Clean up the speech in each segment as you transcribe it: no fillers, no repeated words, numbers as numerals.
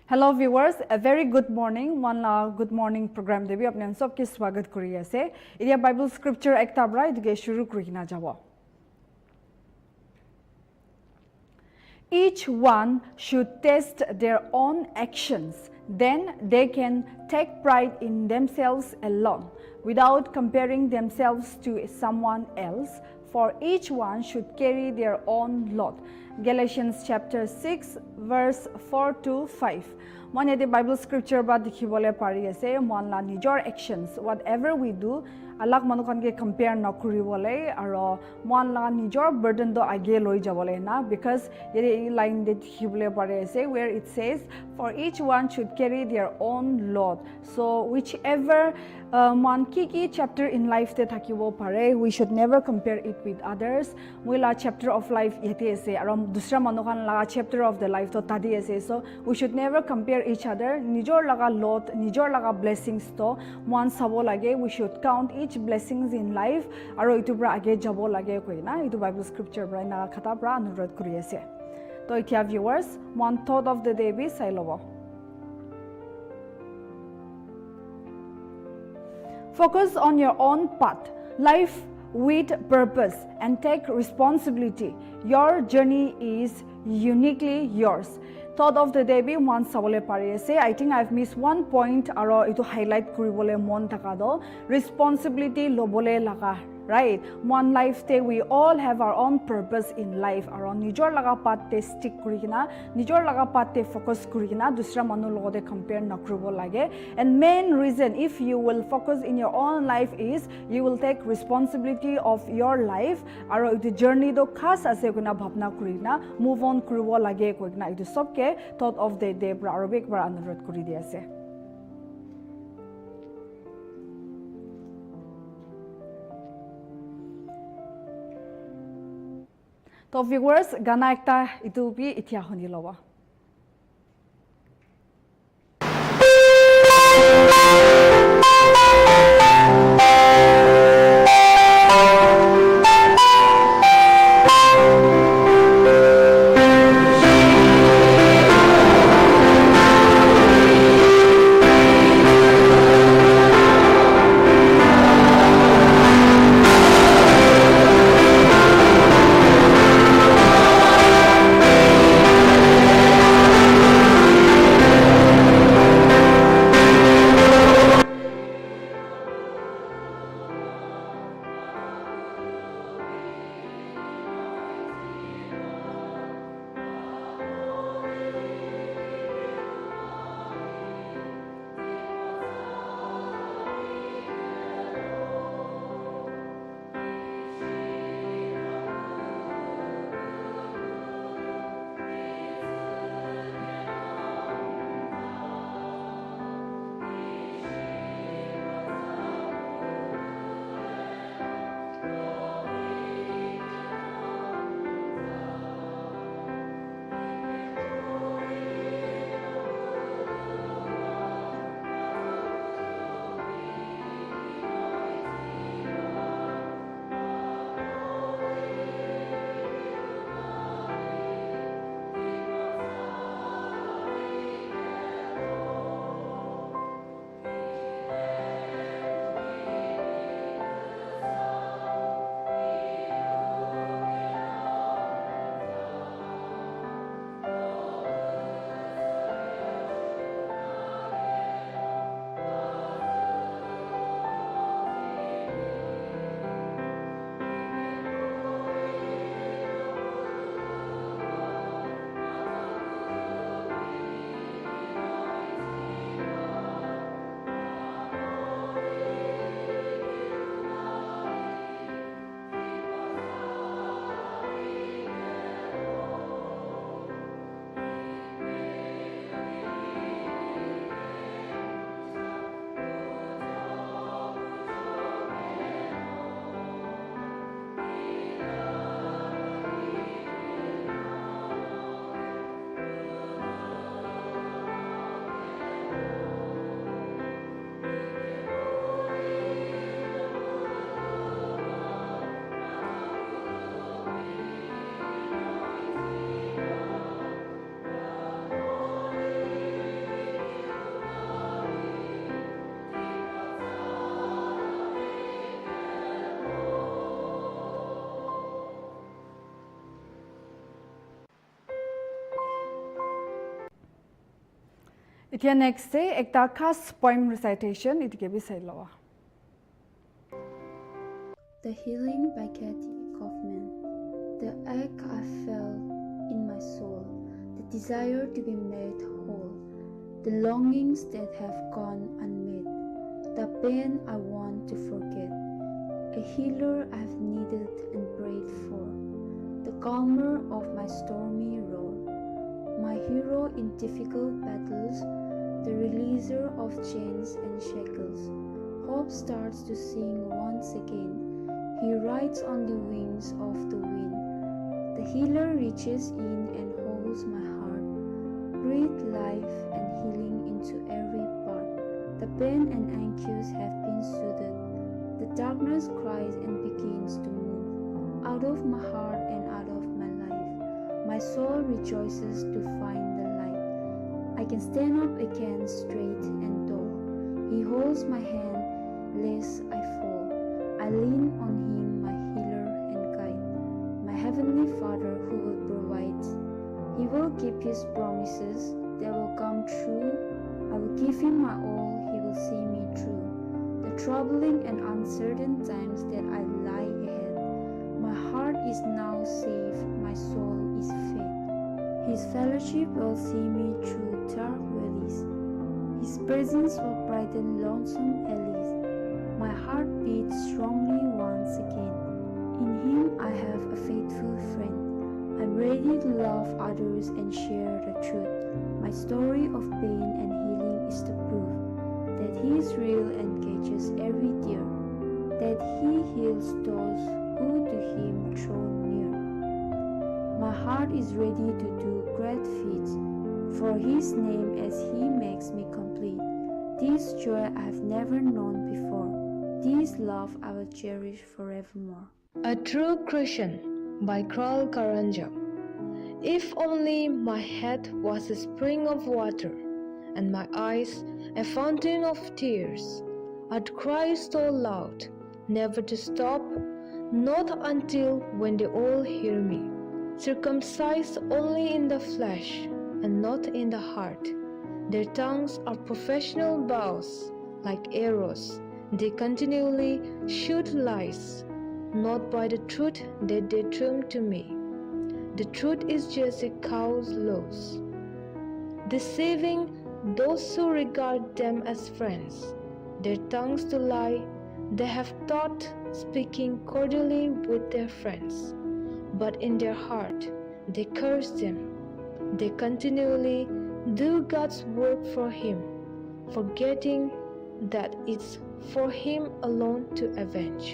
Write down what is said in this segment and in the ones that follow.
Hello viewers, a very good morning. One good morning program debi apne sob ke swagat kori ase. Idia Bible scripture ekta bra iduke shuru kori na jabo. Each one should test their own actions. Then they can take pride in themselves alone, without comparing themselves to someone else. For each one should carry their own load. Galatians chapter 6 verse 4 to 5. One of the Bible scripture ba dikhibole pari ase mon la nijor actions whatever we do alag manukhan ke compare na kuribole aro mon la nijor burden do age loi jabole na because ye line de dikhibole pari ase where it says for each one should carry their own load. So whichever man ki chapter in life te thakibo pare we should never compare it with others. Wila chapter of life yete ase aro dusra manukhan la chapter of the life to tadi ase. So we should never compare each other. Nijor laga lot, nijor laga blessings to one sabo lage. We should count each blessings in life. Aro itu bra age jabo lage koi na. Itu Bible scripture bra na khata bra anurod kuri ase. To itia viewers, one thought of the day bi sai lobo. Focus on your own path. Life with purpose and take responsibility. Your journey is uniquely yours. Thought of the day be one sabole pari ase. I think I've missed one point aro itu highlight kuribole mon thaka do responsibility lobole laga, right? One life te we all have our own purpose in life. Aro nijor laga path te stick kurikina, nijor laga path te focus kurikina dusra manu logode compare na kuribo lage. And main reason if you will focus in your own life is you will take responsibility of your life. Aro itu journey do khas ase kuna bhabna kurina move on kuribo lage koina itu sobke thought of the day bra aro bek bra anurod kuri di ase. To viewers gana ekta itu bi itia honi lowa. এতিয়া next একটা খাস poem recitation এটিকে বিচাৰি লওয়া। The Healing by Kathy Kaufman. The ache I felt in my soul, the desire to be made whole, the longings that have gone unmet, the pain I want to forget, a healer I've needed and prayed for, the calmer of my stormy roar, my hero in difficult battles, the releaser of chains and shackles. Hope starts to sing once again. He rides on the wings of the wind. The healer reaches in and holds my heart, breathe life and healing into every part. The pain and anguish have been soothed. The darkness cries and begins to move out of my heart and out of my life. My soul rejoices to find the light. I can stand up again straight and tall. He holds my hand lest I fall. I lean on him, my healer and guide, my heavenly Father who will provide. He will keep his promises, they will come true. I will give him my all, he will see me through the troubling and uncertain times that I lie ahead. My heart is now safe, my soul is fed. His fellowship will see me through dark valleys. His presence will brighten lonesome alleys. My heart beats strongly once again. In him I have a faithful friend. I'm ready to love others and share the truth. My story of pain and healing is the proof that he is real and catches every tear, that he heals those who to him draw near. My heart is ready to do great feats for his name as he makes me complete. This joy I have never known before. This love I will cherish forevermore. A True Christian by Kral Karanja. If only my head was a spring of water, and my eyes a fountain of tears, I'd cry so loud, never to stop, not until when they all hear me. Circumcised only in the flesh and not in the heart. Their tongues are professional bows, like arrows. They continually shoot lies, not by the truth that they trim to me. The truth is just a cow's loss, deceiving those who regard them as friends. Their tongues to lie, they have taught, speaking cordially with their friends, but in their heart they curse them. They continually do God's work for him, forgetting that it's for him alone to avenge.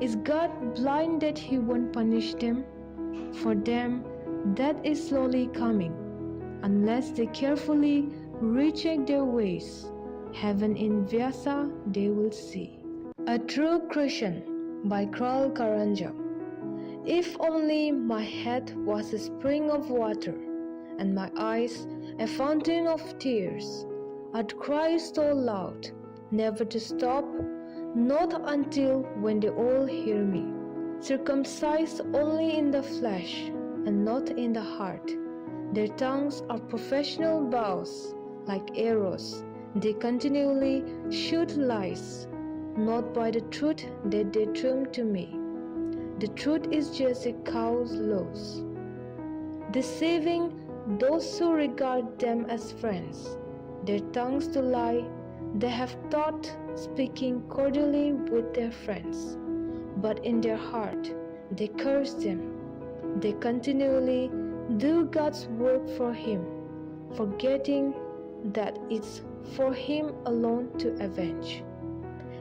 Is God blind that he won't punish them? For them that is slowly coming, unless they carefully recheck their ways. Heaven in Vyasa they will see. A True Christian by Kral Karanja. If only my head was a spring of water, and my eyes a fountain of tears, I'd cry so loud, never to stop, not until when they all hear me. Circumcised only in the flesh and not in the heart. Their tongues are professional bows, like arrows. They continually shoot lies, not by the truth that they trim to me. The truth is just a cow's loss, deceiving those who regard them as friends. Their tongues to lie, they have taught, speaking cordially with their friends, but in their heart they curse them. They continually do God's work for him, forgetting that it's for him alone to avenge.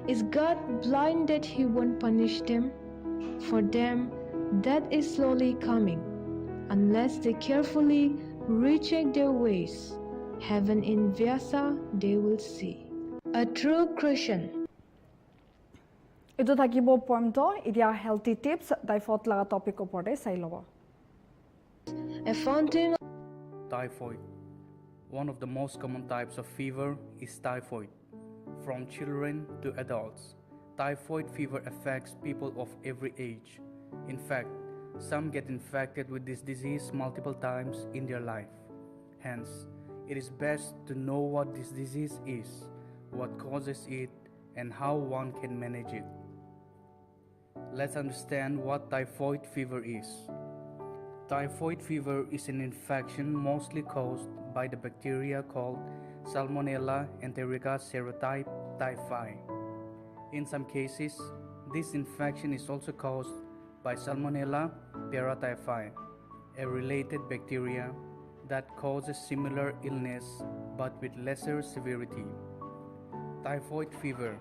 Is God blind that he won't punish them? For them that is slowly coming, unless they carefully recheck their ways. Heaven in Vyasa they will see. A True Christian. Ito থাকিব poemটো এতিয়া healthy tips typhoid laga topic ওপৰতে চাই লব। A fountain. Typhoid. One of the most common types of fever is typhoid. From children to adults, typhoid fever affects people of every age. In fact, some get infected with this disease multiple times in their life. Hence, It is best to know what this disease is, what causes it, and how one can manage it. Let's understand what typhoid fever is. Typhoid fever is an infection mostly caused by the bacteria called Salmonella enterica serotype typhi. In some cases, this infection is also caused by Salmonella paratyphi, a related bacteria that causes similar illness but with lesser severity. Typhoid fever,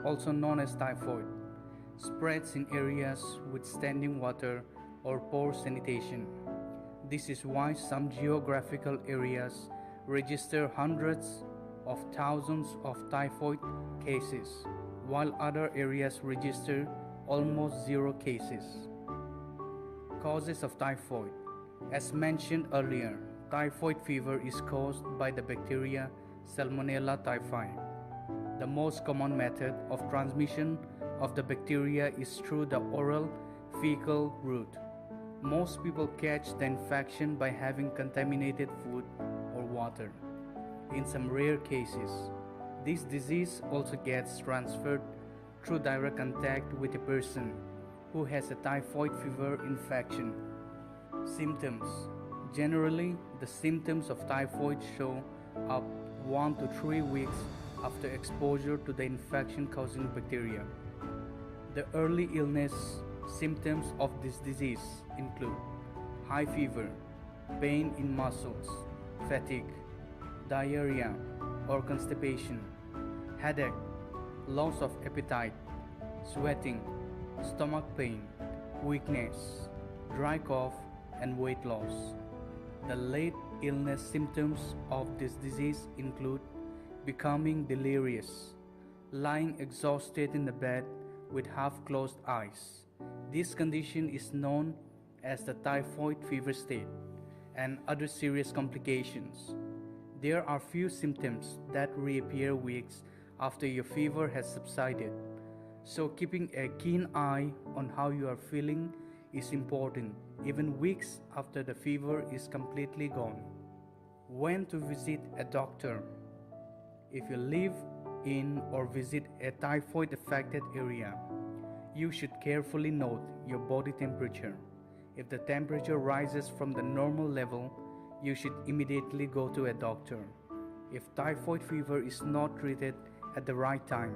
also known as typhoid, spreads in areas with standing water or poor sanitation. This is why some geographical areas register hundreds of thousands of typhoid cases, while other areas register almost zero cases. Causes of typhoid. As mentioned earlier, typhoid fever is caused by the bacteria Salmonella typhi. The most common method of transmission of the bacteria is through the oral fecal route. Most people catch the infection by having contaminated food or water. In some rare cases, this disease also gets transferred through direct contact with a person who has a typhoid fever infection. Symptoms. Generally, the symptoms of typhoid show up 1 to 3 weeks after exposure to the infection-causing bacteria. The early illness symptoms of this disease include high fever, pain in muscles, fatigue, diarrhea or constipation, headache, loss of appetite, sweating, stomach pain, weakness, dry cough, and weight loss. The late illness symptoms of this disease include becoming delirious, lying exhausted in the bed with half-closed eyes. This condition is known as the typhoid fever state, and other serious complications. There are few symptoms that reappear weeks after your fever has subsided, so keeping a keen eye on how you are feeling is important, even weeks after the fever is completely gone. When to visit a doctor? If you live in or visit a typhoid affected area, you should carefully note your body temperature. If the temperature rises from the normal level, you should immediately go to a doctor. If typhoid fever is not treated at the right time,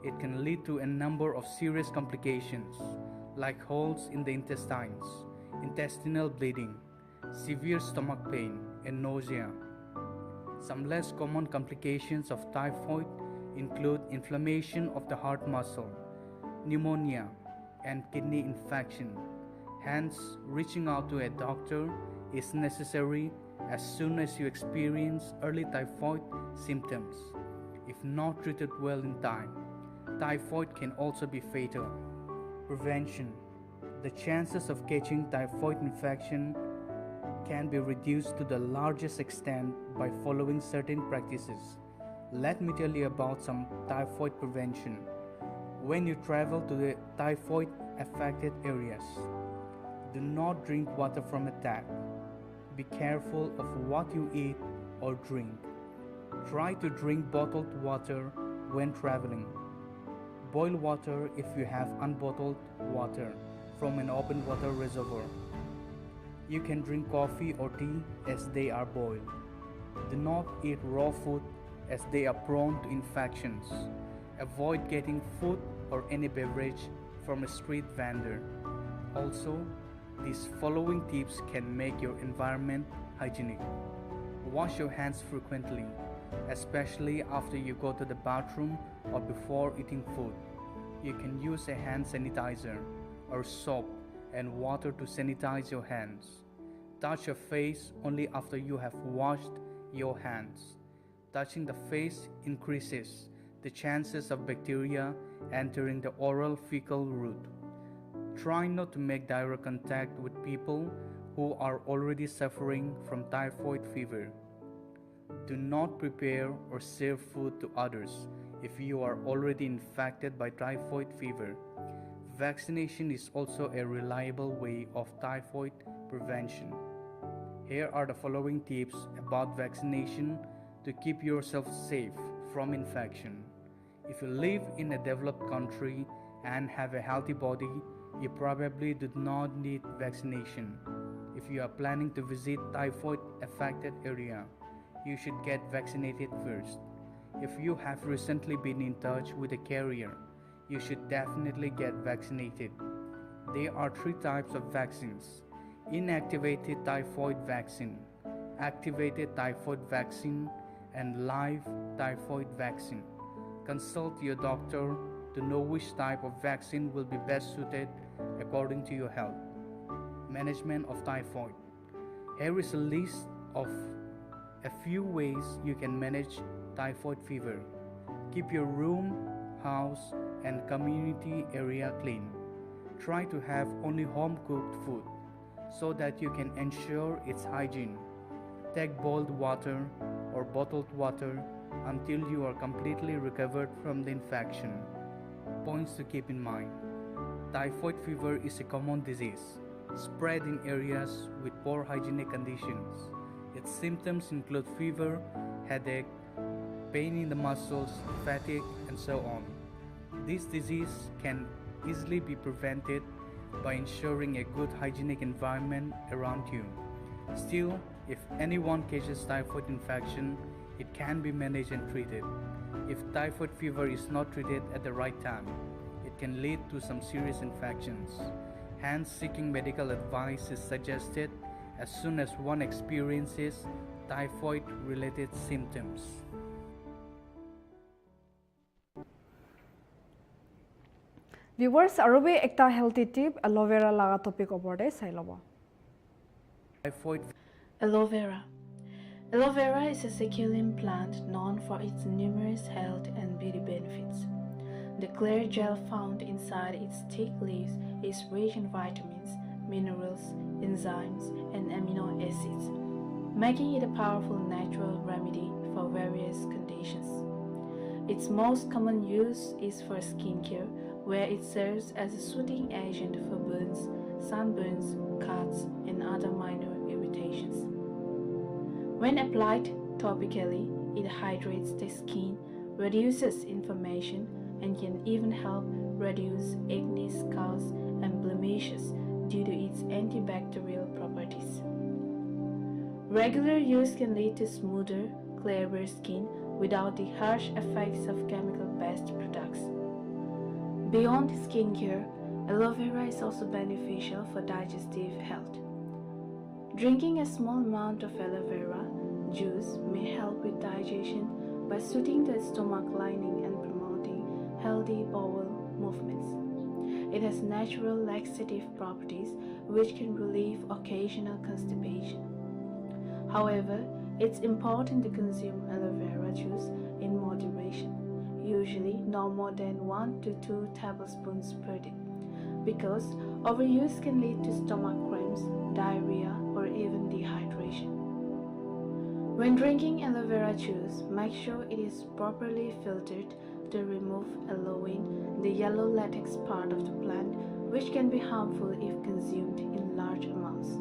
it can lead to a number of serious complications like holes in the intestines, intestinal bleeding, severe stomach pain, and nausea. Some less common complications of typhoid include inflammation of the heart muscle, pneumonia, and kidney infection. Hence, reaching out to a doctor is necessary as soon as you experience early typhoid symptoms. If not treated well in time, typhoid can also be fatal. Prevention. The chances of catching typhoid infection can be reduced to the largest extent by following certain practices. Let me tell you about some typhoid prevention. When you travel to the typhoid affected areas, do not drink water from a tap. Be careful of what you eat or drink. Try to drink bottled water when traveling. Boil water if you have unbottled water from an open water reservoir. You can drink coffee or tea as they are boiled. Do not eat raw food as they are prone to infections. Avoid getting food or any beverage from a street vendor. Also, these following tips can make your environment hygienic. Wash your hands frequently, especially after you go to the bathroom or before eating food. You can use a hand sanitizer or soap and water to sanitize your hands. Touch your face only after you have washed your hands. Touching the face increases the chances of bacteria entering the oral fecal route. Try not to make direct contact with people who are already suffering from typhoid fever. Do not prepare or serve food to others if you are already infected by typhoid fever. Vaccination is also a reliable way of typhoid prevention. Here are the following tips about vaccination to keep yourself safe from infection. If you live in a developed country and have a healthy body, you probably do not need vaccination. If you are planning to visit typhoid affected area, you should get vaccinated first. If you have recently been in touch with a carrier, you should definitely get vaccinated. There are three types of vaccines: inactivated typhoid vaccine, activated typhoid vaccine, and live typhoid vaccine. Consult your doctor to know which type of vaccine will be best suited according to your health. Management of typhoid. Here is a list of a few ways you can manage typhoid fever. Keep your room, house, and community area clean. Try to have only home cooked food so that you can ensure its hygiene. Take boiled water or bottled water until you are completely recovered from the infection. Points to keep in mind. Typhoid fever is a common disease, spread in areas with poor hygienic conditions. Its symptoms include fever, headache, pain in the muscles, fatigue, and so on. This disease can easily be prevented by ensuring a good hygienic environment around you. Still, if anyone catches typhoid infection, it can be managed and treated. If typhoid fever is not treated at the right time, it can lead to some serious infections. Hence, seeking medical advice is suggested as soon as one experiences typhoid-related symptoms. Viewers, arobe ekta healthy tip aloe vera laga topic over de sai lobo. Typhoid Aloe vera. Aloe vera is a succulent plant known for its numerous health and beauty benefits. The clear gel found inside its thick leaves is rich in vitamins, minerals, enzymes, and amino acids, making it a powerful natural remedy for various conditions. Its most common use is for skincare, where it serves as a soothing agent for burns, sunburns, cuts, and other minor irritations. When applied topically, it hydrates the skin, reduces inflammation, and can even help reduce acne, scars, and blemishes due to its antibacterial properties. Regular use can lead to smoother, clearer skin without the harsh effects of chemical-based products. Beyond skincare, aloe vera is also beneficial for digestive health. Drinking a small amount of aloe vera juice may help with digestion by soothing the stomach lining and promoting healthy bowel movements. It has natural laxative properties which can relieve occasional constipation. However, it's important to consume aloe vera juice in moderation, usually no more than 1 to 2 tablespoons per day, because overuse can lead to stomach cramps, diarrhea, or even dehydration. When drinking aloe vera juice, make sure it is properly filtered to remove allowing the yellow latex part of the plant, which can be harmful if consumed in large amounts.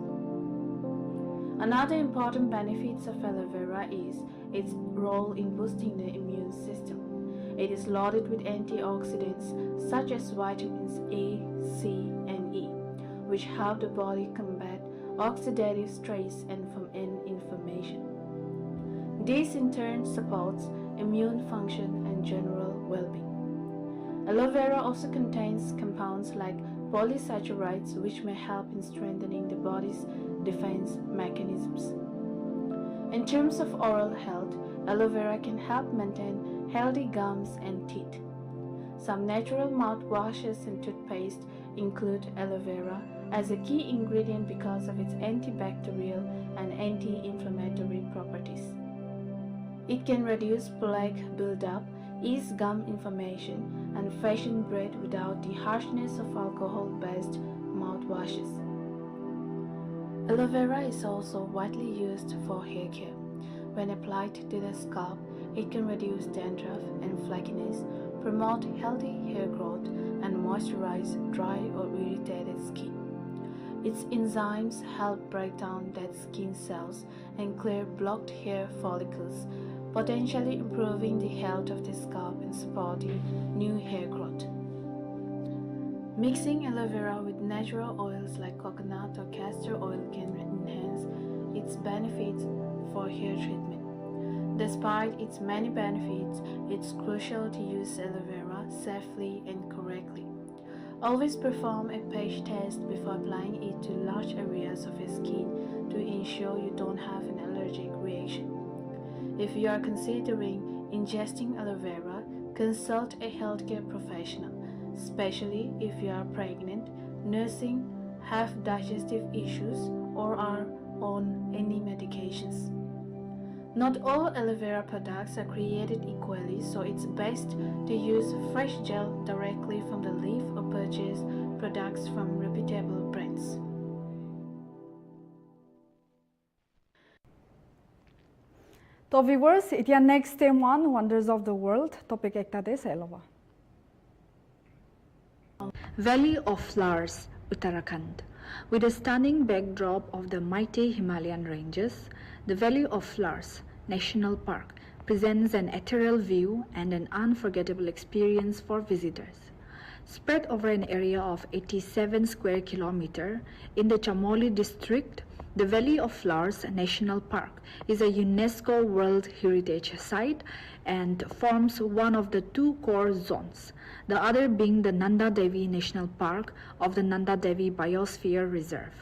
Another important benefit of aloe vera is its role in boosting the immune system. It is loaded with antioxidants such as vitamins A, C, and E, which help the body combat oxidative stress and inflammation. This in turn supports immune function and general well-being. Aloe vera also contains compounds like polysaccharides, which may help in strengthening the body's defense mechanisms. In terms of oral health, aloe vera can help maintain healthy gums and teeth. Some natural mouthwashes and toothpaste include aloe vera as a key ingredient because of its antibacterial and anti-inflammatory properties. It can reduce plaque buildup, ease gum inflammation, and fashion breath without the harshness of alcohol-based mouthwashes. Aloe vera is also widely used for hair care. When applied to the scalp, it can reduce dandruff and flakiness, promote healthy hair growth, and moisturize dry or irritated skin. Its enzymes help break down dead skin cells and clear blocked hair follicles, potentially improving the health of the scalp and supporting new hair growth. Mixing aloe vera with natural oils like coconut or castor oil can enhance its benefits for hair treatment. Despite its many benefits, it's crucial to use aloe vera safely and correctly. Always perform a patch test before applying it to large areas of your skin to ensure you don't have an allergic reaction. If you are considering ingesting aloe vera, consult a healthcare professional, especially if you are pregnant, nursing, have digestive issues, or are on any medications. Not all aloe vera products are created equally, so it's best to use fresh gel directly from the leaf or purchase products from reputable brands. तो viewers, এতিয়া next time one wonders of the world topic ekta de sai loba. Valley of Flowers, Uttarakhand. With a stunning backdrop of the mighty Himalayan ranges, the Valley of Flowers National Park presents an ethereal view and an unforgettable experience for visitors. Spread over an area of 87 square kilometers in the Chamoli district, the Valley of Flowers National Park is a UNESCO World Heritage Site and forms one of the two core zones, the other being the Nanda Devi National Park of the Nanda Devi Biosphere Reserve.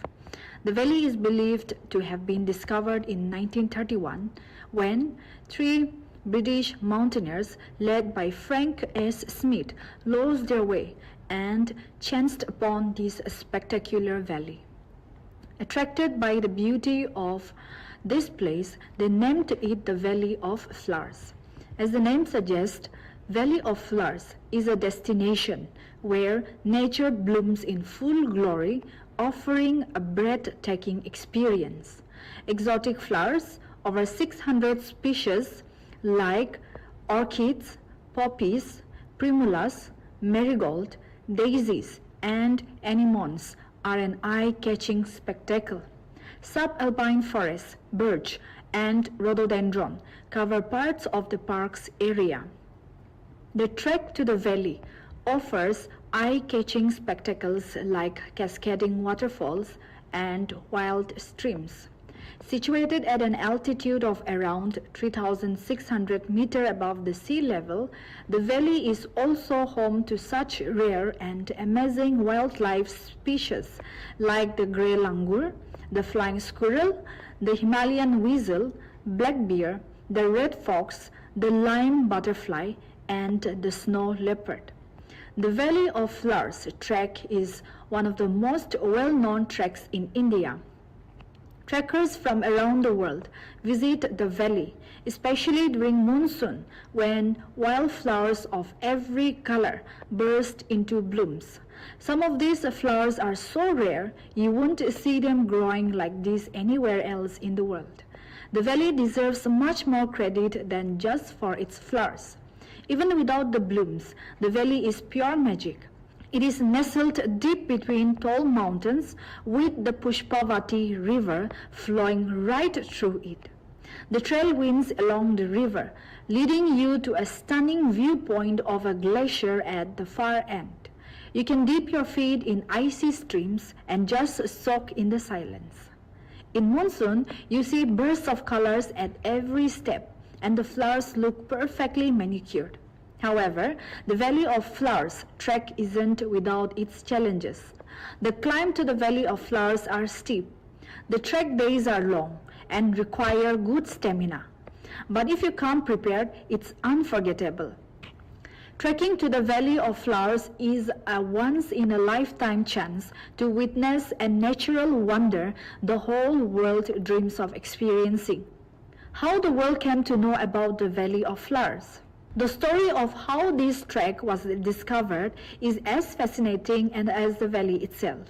The valley is believed to have been discovered in 1931 when three British mountaineers led by Frank S. Smith lost their way and chanced upon this spectacular valley. Attracted by the beauty of this place, they named it the Valley of Flowers. As the name suggests, Valley of Flowers is a destination where nature blooms in full glory, offering a breathtaking experience. Exotic flowers, over 600 species like orchids, poppies, primulas, marigold, daisies, and anemones are an eye-catching spectacle. Subalpine forests, birch, and rhododendron cover parts of the park's area. The trek to the valley offers eye-catching spectacles like cascading waterfalls and wild streams. Situated at an altitude of around 3,600 meters above the sea level, the valley is also home to such rare and amazing wildlife species like the grey langur, the flying squirrel, the Himalayan weasel, black bear, the red fox, the lime butterfly, and the snow leopard. The Valley of Flowers trek is one of the most well-known treks in India. Trekkers from around the world visit the valley, especially during monsoon when wildflowers of every color burst into blooms. Some of these flowers are so rare you won't see them growing like this anywhere else in the world. The valley deserves much more credit than just for its flowers. Even without the blooms, the valley is pure magic. It is nestled deep between tall mountains with the Pushpavati river flowing right through it. The trail winds along the river, leading you to a stunning viewpoint of a glacier at the far end. You can dip your feet in icy streams and just soak in the silence. In monsoon, you see bursts of colors at every step, and the flowers look perfectly manicured. However, the Valley of Flowers trek isn't without its challenges. The climb to the Valley of Flowers are steep. The trek days are long and require good stamina. But if you come prepared, it's unforgettable. Trekking to the Valley of Flowers is a once-in-a-lifetime chance to witness a natural wonder the whole world dreams of experiencing. How the world came to know about the Valley of Flowers. The story of how this trek was discovered is as fascinating as the valley itself.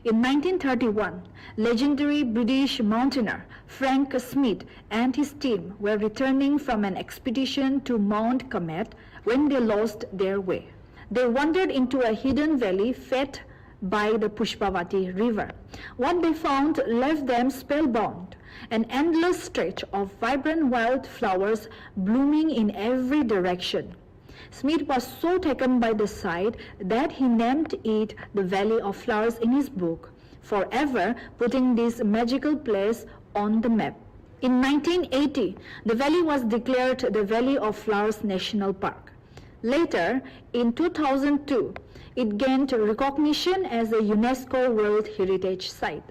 In 1931, legendary British mountaineer Frank Smith and his team were returning from an expedition to Mount Comet when they lost their way. They wandered into a hidden valley fed by the Pushpavati river. What they found left them spellbound, an endless stretch of vibrant wild flowers blooming in every direction. Smith was so taken by the sight that he named it the Valley of Flowers in his book, forever putting this magical place on the map. In 1980, the valley was declared the Valley of Flowers National Park. Later, in 2002, it gained recognition as a UNESCO World Heritage Site.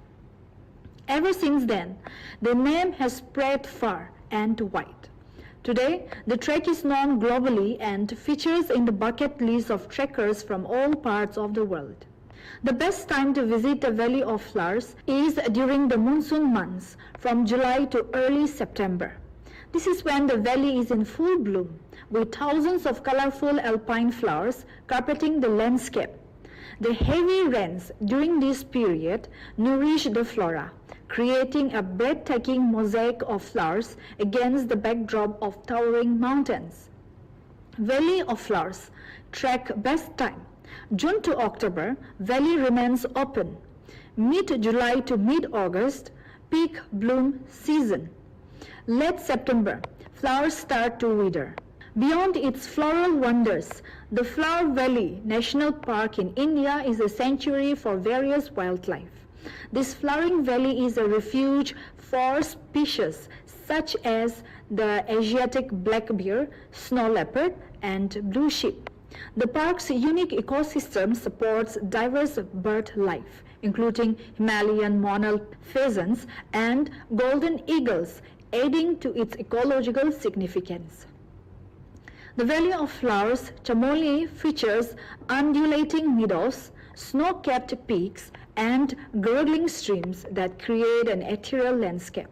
Ever since then, the name has spread far and wide. Today, the trek is known globally and features in the bucket list of trekkers from all parts of the world. The best time to visit the Valley of Flowers is during the monsoon months, from July to early September. This is when the valley is in full bloom, with thousands of colorful alpine flowers carpeting the landscape. The heavy rains during this period nourish the flora, creating a breathtaking mosaic of flowers against the backdrop of towering mountains. Valley of Flowers trek best time. June to October, valley remains open. Mid-July to mid-August, peak bloom season. Late September, flowers start to wither. Beyond its floral wonders, the Flower Valley National Park in India is a sanctuary for various wildlife. This flowering valley is a refuge for species such as the Asiatic black bear, snow leopard, and blue sheep. The park's unique ecosystem supports diverse bird life, including Himalayan monarch pheasants and golden eagles, adding to its ecological significance. The Valley of Flowers, Chamoli, features undulating meadows, snow-capped peaks, and gurgling streams that create an ethereal landscape.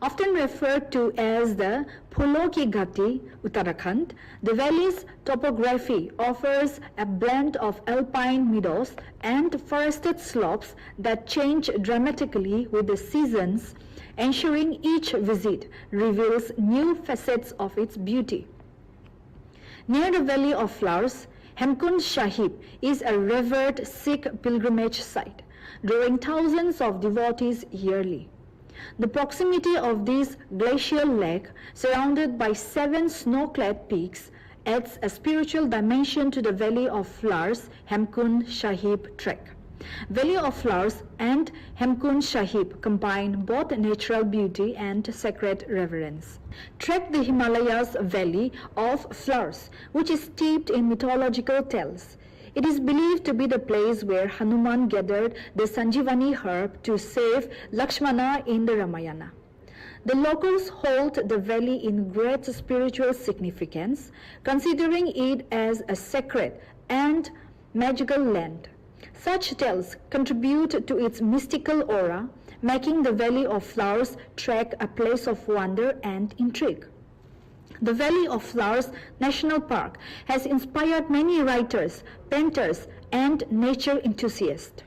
Often referred to as the Phulo Ki Ghati, Uttarakhand, the valley's topography offers a blend of alpine meadows and forested slopes that change dramatically with the seasons, ensuring each visit reveals new facets of its beauty. Near the Valley of Flowers, Hemkund Sahib is a revered Sikh pilgrimage site, drawing thousands of devotees yearly. The proximity of this glacial lake, surrounded by 7 snow-clad peaks, adds a spiritual dimension to the Valley of Flowers Hemkund Sahib trek. Valley of Flowers and Hemkund Sahib combine both natural beauty and sacred reverence. Trek the Himalayas Valley of Flowers, which is steeped in mythological tales. It is believed to be the place where Hanuman gathered the Sanjivani herb to save Lakshmana in the Ramayana. The locals hold the valley in great spiritual significance, considering it as a sacred and magical land. Such tales contribute to its mystical aura, making the Valley of Flowers trek a place of wonder and intrigue. The Valley of Flowers National Park has inspired many writers, painters, and nature enthusiasts.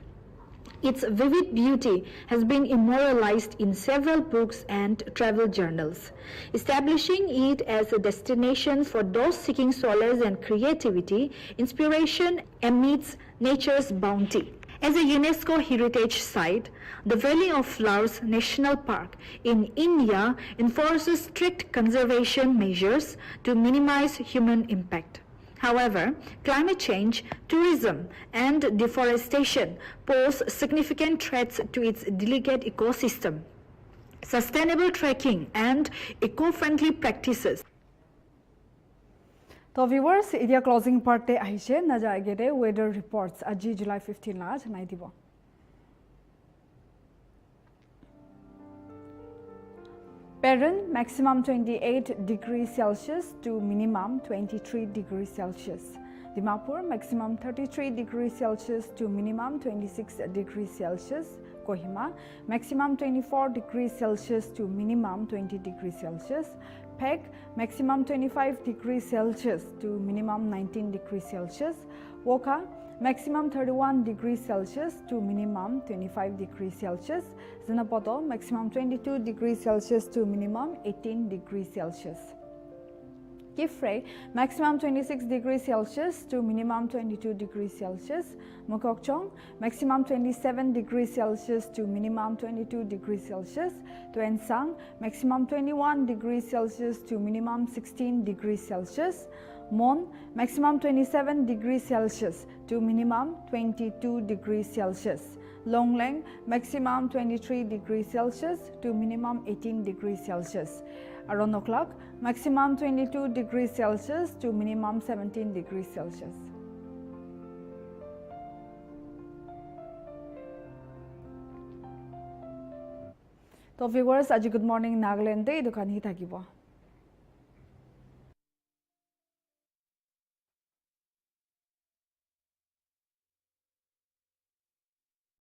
Its vivid beauty has been immortalized in several books and travel journals, establishing it as a destination for those seeking solace and creativity, inspiration amidst nature's bounty. As a UNESCO heritage site, the Valley of Flowers National Park in India enforces strict conservation measures to minimize human impact. However, climate change, tourism, and deforestation pose significant threats to its delicate ecosystem. Sustainable trekking and eco-friendly practices. So viewers, idia closing part te ahishe na jaigede weather reports aji July 15 la janai dibo. Peron maximum 28 degrees Celsius to minimum 23 degrees Celsius. Dimapur maximum 33 degrees Celsius to minimum 26 degrees Celsius. Kohima maximum 24 degrees Celsius to minimum 20 degrees Celsius. Peg maximum 25 degrees Celsius to minimum 19 degrees Celsius. Woka maximum 31 degrees Celsius to minimum 25 degrees Celsius. Zanapoto maximum 22 degrees Celsius to minimum 18 degrees Celsius. Kifrey, maximum 26 degrees Celsius to minimum 22 degrees Celsius. Mukokchong, maximum 27 degrees Celsius to minimum 22 degrees Celsius. Tuensang, maximum 21 degrees Celsius to minimum 16 degrees Celsius. Mon, maximum 27 degrees Celsius to minimum 22 degrees Celsius. Longleng, maximum 23 degrees Celsius to minimum 18 degrees Celsius. Aronoklak, maximum 22 degrees Celsius to minimum 17 degrees Celsius. So viewers, aji Good Morning Nagaland ei dokani thakibo.